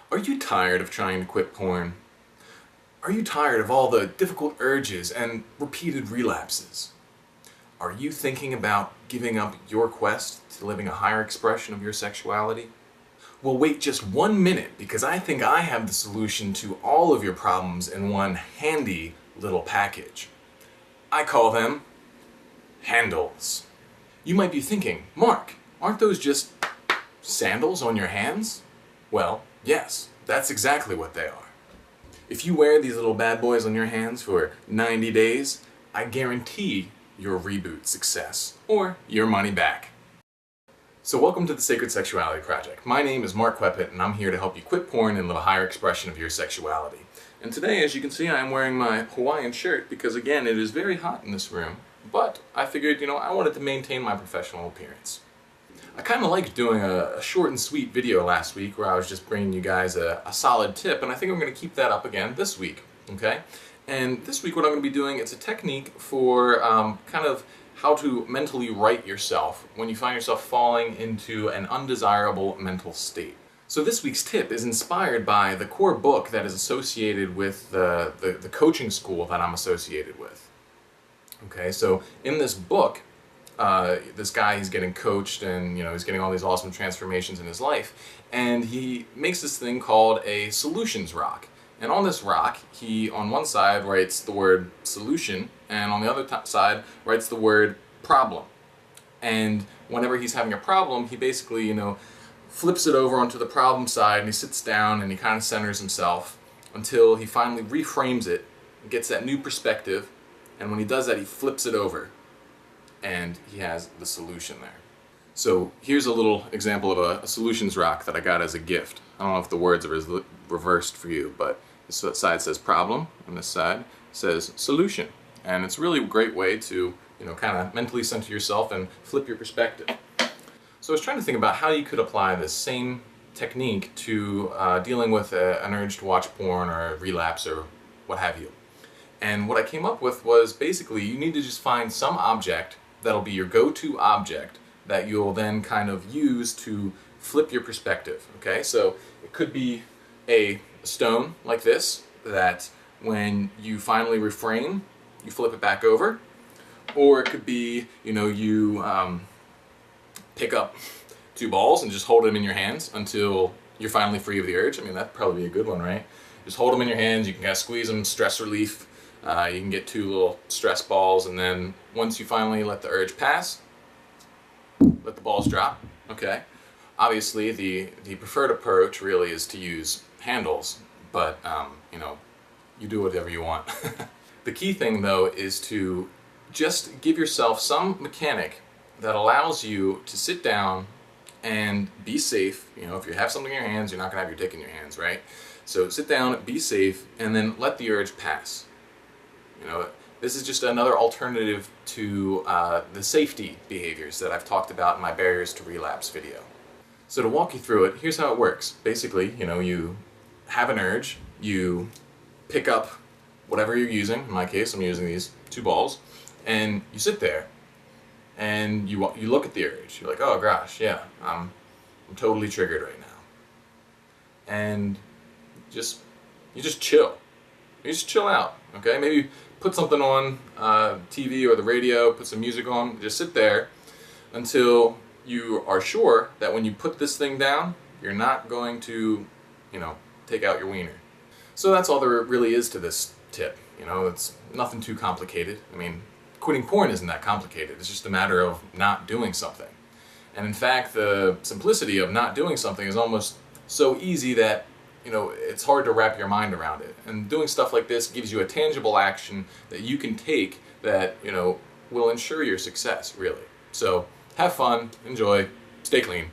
Are you tired of trying to quit porn? Are you tired of all the difficult urges and repeated relapses? Are you thinking about giving up your quest to living a higher expression of your sexuality? Well, wait just 1 minute, because I think I have the solution to all of your problems in one handy little package. I call them handles. You might be thinking, Mark, aren't those just sandals on your hands? Well, yes, that's exactly what they are. If you wear these little bad boys on your hands for 90 days, I guarantee your reboot success, or your money back. So welcome to the Sacred Sexuality Project. My name is Mark Quepit, and I'm here to help you quit porn and live a higher expression of your sexuality. And today, as you can see, I'm wearing my Hawaiian shirt because, again, it is very hot in this room, but I figured, I wanted to maintain my professional appearance. I kind of liked doing a short and sweet video last week where I was just bringing you guys a solid tip, and I think I'm going to keep that up again this week, okay? And this week what I'm going to be doing, it's a technique for kind of how to mentally right yourself when you find yourself falling into an undesirable mental state. So this week's tip is inspired by the core book that is associated with the coaching school that I'm associated with. Okay, so in this book, this guy, he's getting coached and he's getting all these awesome transformations in his life, and he makes this thing called a solutions rock. And on this rock, he on one side writes the word solution, and on the other side writes the word problem. And whenever he's having a problem, he basically flips it over onto the problem side, and he sits down and he kind of centers himself until he finally reframes it, gets that new perspective, and when he does that, he flips it over and he has the solution there. So here's a little example of a solutions rock that I got as a gift. I don't know if the words are reversed for you, but this side says problem and this side says solution. And it's really a great way to kind of mentally center yourself and flip your perspective. So I was trying to think about how you could apply this same technique to dealing with an urge to watch porn or a relapse or what have you. And what I came up with was basically you need to just find some object that'll be your go-to object that you'll then kind of use to flip your perspective, okay? So it could be a stone like this that when you finally reframe, you flip it back over. Or it could be, you pick up 2 balls and just hold them in your hands until you're finally free of the urge. I mean, that'd probably be a good one, right? Just hold them in your hands, you can kind of squeeze them, stress relief. You can get 2 little stress balls, and then once you finally let the urge pass, let the balls drop, okay? Obviously, the preferred approach really is to use handles, but, you do whatever you want. The key thing, though, is to just give yourself some mechanic that allows you to sit down and be safe. If you have something in your hands, you're not going to have your dick in your hands, right? So sit down, be safe, and then let the urge pass. This is just another alternative to the safety behaviors that I've talked about in my barriers to relapse video. So to walk you through it, here's how it works. Basically, you have an urge, you pick up whatever you're using. In my case, I'm using these 2 balls, and you sit there, and you look at the urge. You're like, oh gosh, yeah, I'm totally triggered right now, and you just chill. You just chill out, okay? Maybe put something on TV or the radio, put some music on, just sit there until you are sure that when you put this thing down, you're not going to, take out your wiener. So that's all there really is to this tip. It's nothing too complicated. I mean, quitting porn isn't that complicated. It's just a matter of not doing something. And in fact, the simplicity of not doing something is almost so easy that it's hard to wrap your mind around it. And doing stuff like this gives you a tangible action that you can take that, will ensure your success, really. So have fun, enjoy, stay clean.